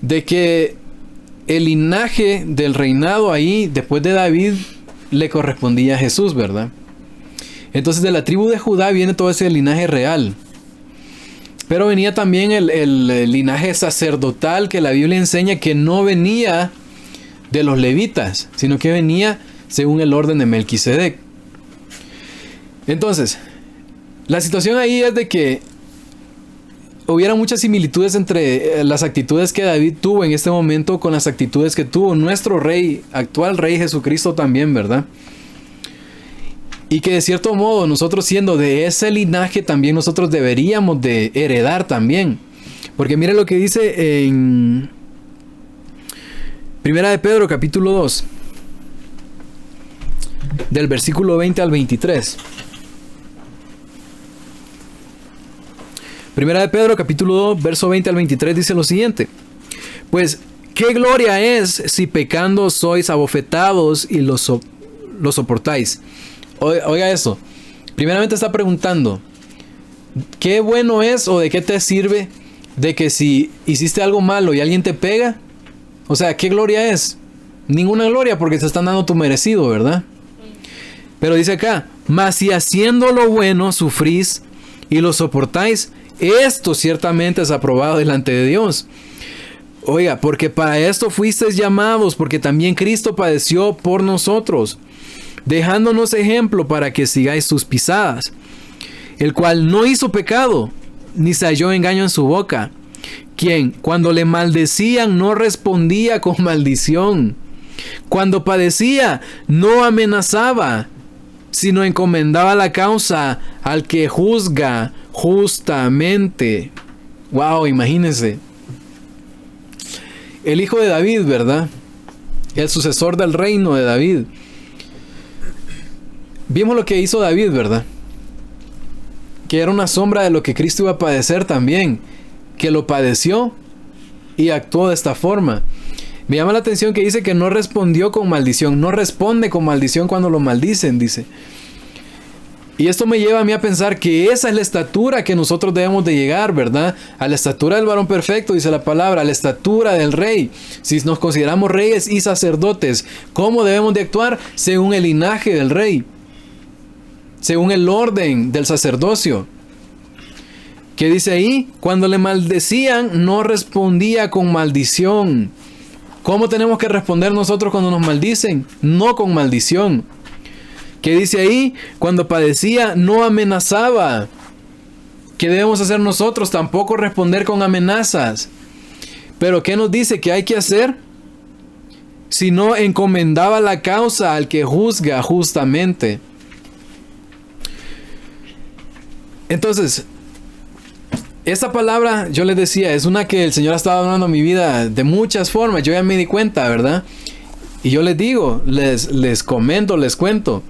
De que el linaje del reinado ahí, después de David, le correspondía a Jesús, ¿verdad? Entonces de la tribu de Judá viene todo ese linaje real. Pero venía también el linaje sacerdotal que la Biblia enseña que no venía de los levitas, sino que venía según el orden de Melquisedec. Entonces, la situación ahí es de que hubiera muchas similitudes entre las actitudes que David tuvo en este momento con las actitudes que tuvo nuestro rey, actual rey Jesucristo también, ¿verdad? Y que de cierto modo nosotros siendo de ese linaje también nosotros deberíamos de heredar también. Porque mire lo que dice en Primera de Pedro capítulo 2, del versículo 20 al 23. Primera de Pedro capítulo 2 verso 20 al 23 dice lo siguiente: pues qué gloria es si pecando sois abofetados y lo soportáis. Oiga eso. Primeramente está preguntando, ¿qué bueno es o de qué te sirve de que si hiciste algo malo y alguien te pega, O sea, ¿qué gloria es? Ninguna gloria, porque te están dando tu merecido, ¿verdad? Pero dice acá, mas si haciendo lo bueno sufrís y lo soportáis, esto ciertamente es aprobado delante de Dios. Oiga, porque para esto fuisteis llamados, porque también Cristo padeció por nosotros, dejándonos ejemplo para que sigáis sus pisadas, el cual no hizo pecado, ni se halló engaño en su boca, quien cuando le maldecían no respondía con maldición, cuando padecía no amenazaba, sino encomendaba la causa al que juzga justamente. Wow, imagínense. El hijo de David, ¿verdad? El sucesor del reino de David. Vimos lo que hizo David, ¿verdad? Que era una sombra de lo que Cristo iba a padecer también. Que lo padeció y actuó de esta forma. Me llama la atención que dice que no respondió con maldición. No responde con maldición cuando lo maldicen, dice. Y esto me lleva a mí a pensar que esa es la estatura que nosotros debemos de llegar, ¿verdad? A la estatura del varón perfecto, dice la palabra, a la estatura del rey. Si nos consideramos reyes y sacerdotes, ¿cómo debemos de actuar? Según el linaje del rey, según el orden del sacerdocio. ¿Qué dice ahí? Cuando le maldecían, no respondía con maldición. ¿Cómo tenemos que responder nosotros cuando nos maldicen? No con maldición. ¿Qué dice ahí? Cuando padecía, no amenazaba. ¿Qué debemos hacer nosotros? Tampoco responder con amenazas. Pero ¿qué nos dice que hay que hacer? Si no encomendaba la causa al que juzga justamente. Entonces, esta palabra, yo les decía, es una que el Señor ha estado hablando en mi vida de muchas formas. Yo ya me di cuenta, ¿verdad? Y yo les digo, les comento, les cuento,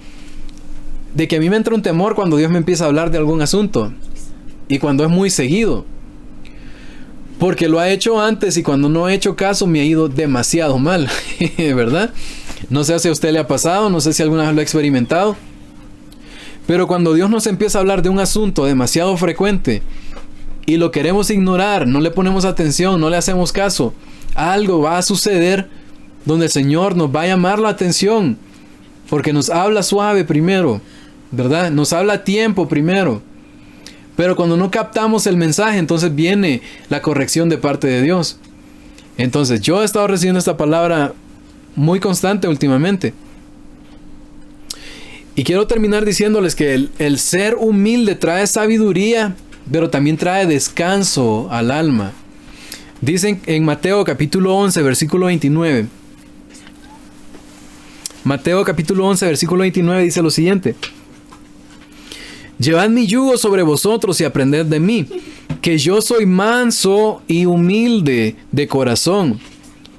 de que a mí me entra un temor cuando Dios me empieza a hablar de algún asunto. Y cuando es muy seguido. Porque lo ha hecho antes y cuando no he hecho caso me ha ido demasiado mal. ¿Verdad? No sé si a usted le ha pasado, no sé si alguna vez lo ha experimentado. Pero cuando Dios nos empieza a hablar de un asunto demasiado frecuente y lo queremos ignorar, no le ponemos atención, no le hacemos caso, algo va a suceder donde el Señor nos va a llamar la atención. Porque nos habla suave primero, ¿verdad? Nos habla a tiempo primero. Pero cuando no captamos el mensaje, entonces viene la corrección de parte de Dios. Entonces, yo he estado recibiendo esta palabra muy constante últimamente. Y quiero terminar diciéndoles que el ser humilde trae sabiduría, pero también trae descanso al alma. Dicen en Mateo capítulo 11, versículo 29. Mateo capítulo 11, versículo 29 dice lo siguiente. Llevad mi yugo sobre vosotros y aprended de mí, que yo soy manso y humilde de corazón,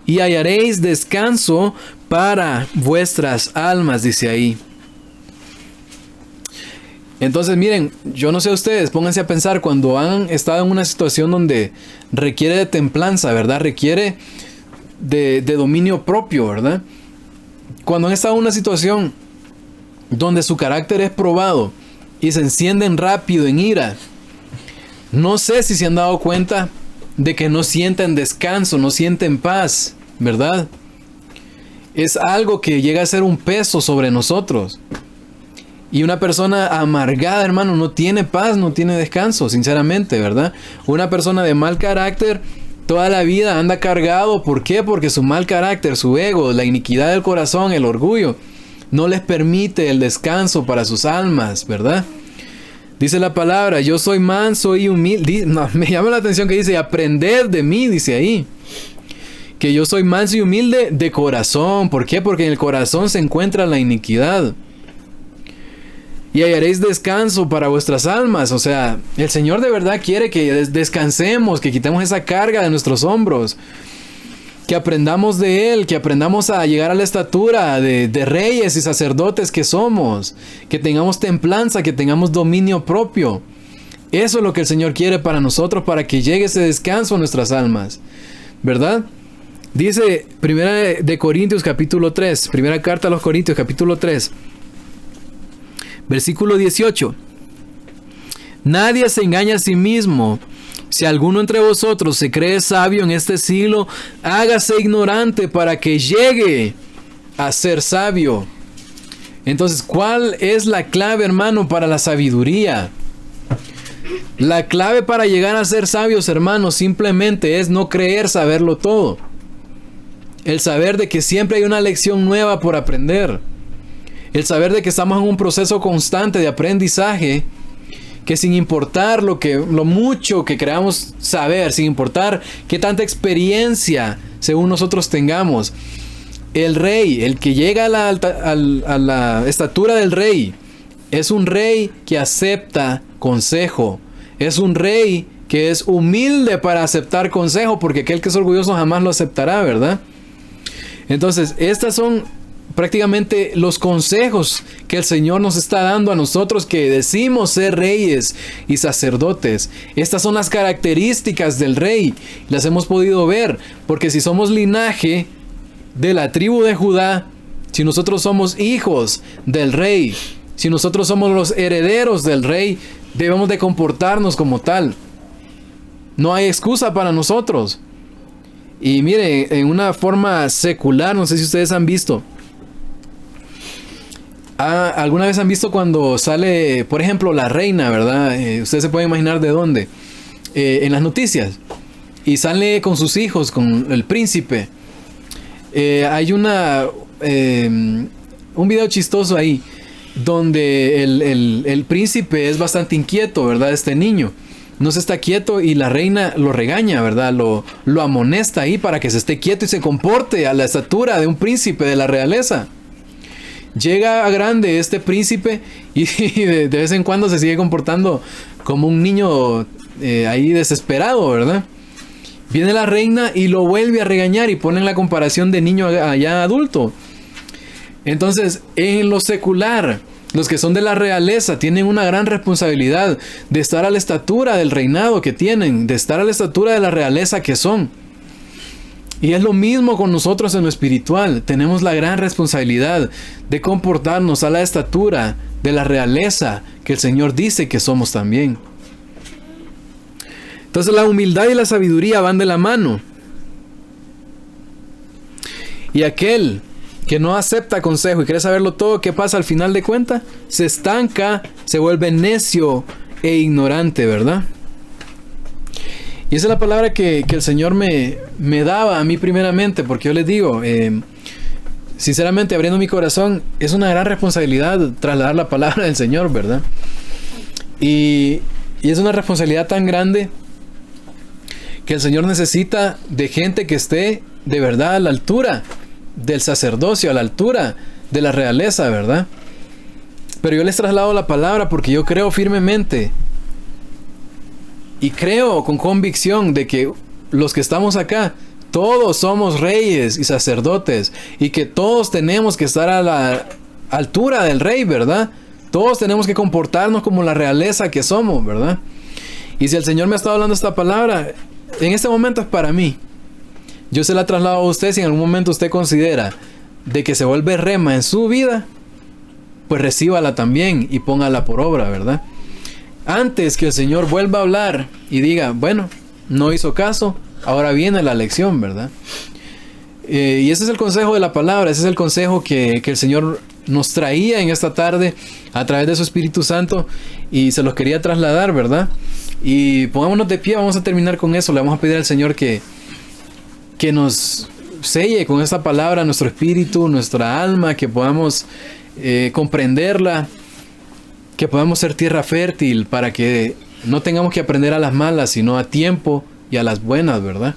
y hallaréis descanso para vuestras almas, dice ahí. Entonces miren, yo no sé ustedes, pónganse a pensar cuando han estado en una situación donde requiere de templanza, ¿verdad? Requiere de dominio propio, ¿verdad? Cuando han estado en una situación donde su carácter es probado y se encienden rápido en ira, no sé si se han dado cuenta de que no sienten descanso, no sienten paz, ¿verdad? Es algo que llega a ser un peso sobre nosotros. Y una persona amargada, hermano, no tiene paz, no tiene descanso, sinceramente, ¿verdad? Una persona de mal carácter toda la vida anda cargado. ¿Por qué? Porque su mal carácter, su ego, la iniquidad del corazón, el orgullo, no les permite el descanso para sus almas, ¿verdad? Dice la palabra, yo soy manso y humilde. No, me llama la atención que dice, aprended de mí, dice ahí. Que yo soy manso y humilde de corazón. ¿Por qué? Porque en el corazón se encuentra la iniquidad. Y hallaréis descanso para vuestras almas. O sea, el Señor de verdad quiere que descansemos, que quitemos esa carga de nuestros hombros. Que aprendamos de Él, que aprendamos a llegar a la estatura de reyes y sacerdotes que somos. Que tengamos templanza, que tengamos dominio propio. Eso es lo que el Señor quiere para nosotros, para que llegue ese descanso a nuestras almas. ¿Verdad? Dice Primera de Corintios capítulo 3, primera carta a los Corintios capítulo 3. Versículo 18. Nadie se engaña a sí mismo. Si alguno entre vosotros se cree sabio en este siglo, hágase ignorante para que llegue a ser sabio. Entonces, ¿cuál es la clave, hermano, para la sabiduría? La clave para llegar a ser sabios, hermanos, simplemente es no creer saberlo todo. El saber de que siempre hay una lección nueva por aprender. El saber de que estamos en un proceso constante de aprendizaje, que sin importar lo mucho que creamos saber, sin importar qué tanta experiencia según nosotros tengamos, el rey, el que llega a la estatura del rey, es un rey que acepta consejo. Es un rey que es humilde para aceptar consejo, porque aquel que es orgulloso jamás lo aceptará, ¿verdad? Entonces, estas son prácticamente los consejos que el Señor nos está dando a nosotros que decimos ser reyes y sacerdotes. Estas son las características del rey. Las hemos podido ver, porque si somos linaje de la tribu de Judá, si nosotros somos hijos del rey, si nosotros somos los herederos del rey, debemos de comportarnos como tal. No hay excusa para nosotros. Y mire, en una forma secular, no sé si ustedes han visto, ¿alguna vez han visto cuando sale, por ejemplo, la reina, verdad? Ustedes se pueden imaginar de dónde. En las noticias. Y sale con sus hijos, con el príncipe. Hay un video chistoso ahí, donde el príncipe es bastante inquieto, ¿verdad? Este niño no se está quieto y la reina lo regaña, ¿verdad? Lo amonesta ahí para que se esté quieto y se comporte a la estatura de un príncipe de la realeza. Llega a grande este príncipe y de vez en cuando se sigue comportando como un niño ahí desesperado, ¿verdad? Viene la reina y lo vuelve a regañar y ponen la comparación de niño allá adulto. Entonces, en lo secular, los que son de la realeza tienen una gran responsabilidad de estar a la estatura del reinado que tienen, de estar a la estatura de la realeza que son. Y es lo mismo con nosotros en lo espiritual. Tenemos la gran responsabilidad de comportarnos a la estatura de la realeza que el Señor dice que somos también. Entonces la humildad y la sabiduría van de la mano. Y aquel que no acepta consejo y quiere saberlo todo, ¿qué pasa al final de cuentas? Se estanca, se vuelve necio e ignorante, ¿verdad? Y esa es la palabra que el Señor me daba a mí primeramente, porque yo les digo, sinceramente, abriendo mi corazón, es una gran responsabilidad trasladar la palabra del Señor, ¿verdad? Y es una responsabilidad tan grande que el Señor necesita de gente que esté de verdad a la altura del sacerdocio, a la altura de la realeza, ¿verdad? Pero yo les traslado la palabra porque yo creo firmemente y creo con convicción de que los que estamos acá, todos somos reyes y sacerdotes y que todos tenemos que estar a la altura del rey, ¿verdad? Todos tenemos que comportarnos como la realeza que somos, ¿verdad? Y si el Señor me ha estado hablando esta palabra, en este momento es para mí. Yo se la traslado a usted. Si en algún momento usted considera de que se vuelve rema en su vida, pues recíbala también y póngala por obra, ¿verdad? Antes que el Señor vuelva a hablar y diga, bueno, no hizo caso, ahora viene la lección, ¿verdad? Y ese es el consejo de la palabra, ese es el consejo que el Señor nos traía en esta tarde a través de su Espíritu Santo y se los quería trasladar, ¿verdad? Y pongámonos de pie, vamos a terminar con eso. Le vamos a pedir al Señor que nos selle con esta palabra nuestro espíritu, nuestra alma, que podamos comprenderla, que podamos ser tierra fértil para que no tengamos que aprender a las malas, sino a tiempo y a las buenas, ¿verdad?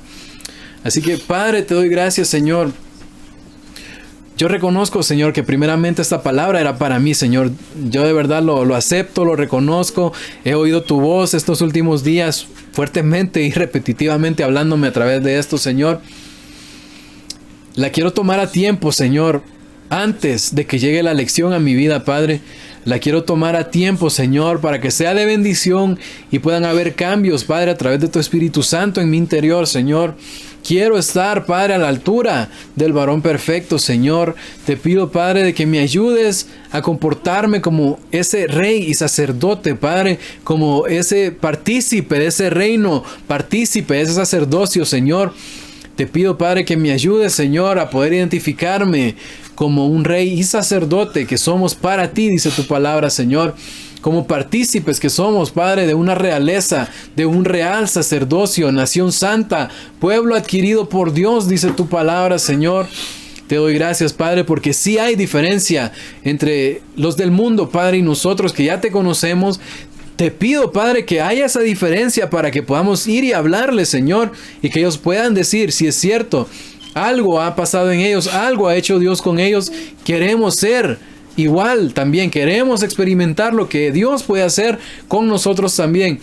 Así que, Padre, te doy gracias, Señor. Yo reconozco, Señor, que primeramente esta palabra era para mí, Señor. Yo de verdad lo acepto, lo reconozco. He oído tu voz estos últimos días fuertemente y repetitivamente hablándome a través de esto, Señor. La quiero tomar a tiempo, Señor, antes de que llegue la lección a mi vida, Padre. La quiero tomar a tiempo, Señor, para que sea de bendición y puedan haber cambios, Padre, a través de tu Espíritu Santo en mi interior, Señor. Quiero estar, Padre, a la altura del varón perfecto, Señor. Te pido, Padre, de que me ayudes a comportarme como ese rey y sacerdote, Padre, como ese partícipe de ese reino, partícipe de ese sacerdocio, Señor. Te pido, Padre, que me ayudes, Señor, a poder identificarme como un rey y sacerdote que somos para ti, dice tu palabra, Señor. Como partícipes que somos, Padre, de una realeza, de un real sacerdocio, nación santa, pueblo adquirido por Dios, dice tu palabra, Señor. Te doy gracias, Padre, porque sí hay diferencia entre los del mundo, Padre, y nosotros que ya te conocemos. Te pido, Padre, que haya esa diferencia para que podamos ir y hablarles, Señor, y que ellos puedan decir si es cierto, algo ha pasado en ellos, algo ha hecho Dios con ellos. Queremos ser igual también, queremos experimentar lo que Dios puede hacer con nosotros también.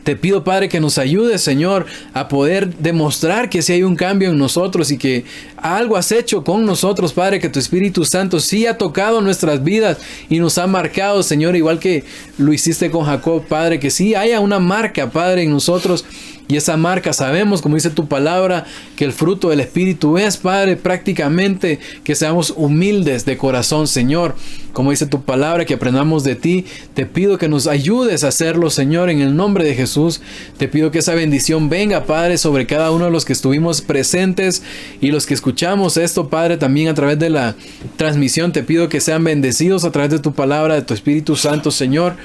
Te pido, Padre, que nos ayudes, Señor, a poder demostrar que sí hay un cambio en nosotros y que algo has hecho con nosotros, Padre, que tu Espíritu Santo sí ha tocado nuestras vidas y nos ha marcado, Señor, igual que lo hiciste con Jacob, Padre, que sí haya una marca, Padre, en nosotros. Y esa marca sabemos, como dice tu palabra, que el fruto del Espíritu es, Padre, prácticamente que seamos humildes de corazón, Señor. Como dice tu palabra, que aprendamos de ti. Te pido que nos ayudes a hacerlo, Señor, en el nombre de Jesús. Te pido que esa bendición venga, Padre, sobre cada uno de los que estuvimos presentes y los que escuchamos esto, Padre, también a través de la transmisión. Te pido que sean bendecidos a través de tu palabra, de tu Espíritu Santo, Señor.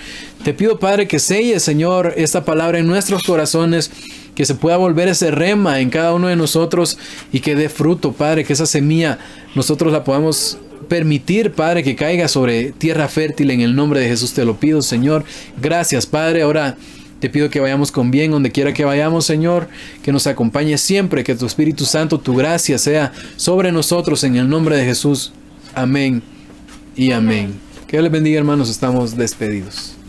Te pido, Padre, que selles, Señor, esta palabra en nuestros corazones, que se pueda volver ese rema en cada uno de nosotros y que dé fruto, Padre, que esa semilla nosotros la podamos permitir, Padre, que caiga sobre tierra fértil. En el nombre de Jesús te lo pido, Señor. Gracias, Padre. Ahora te pido que vayamos con bien donde quiera que vayamos, Señor, que nos acompañe siempre, que tu Espíritu Santo, tu gracia sea sobre nosotros en el nombre de Jesús. Amén y amén. Que Dios les bendiga, hermanos. Estamos despedidos.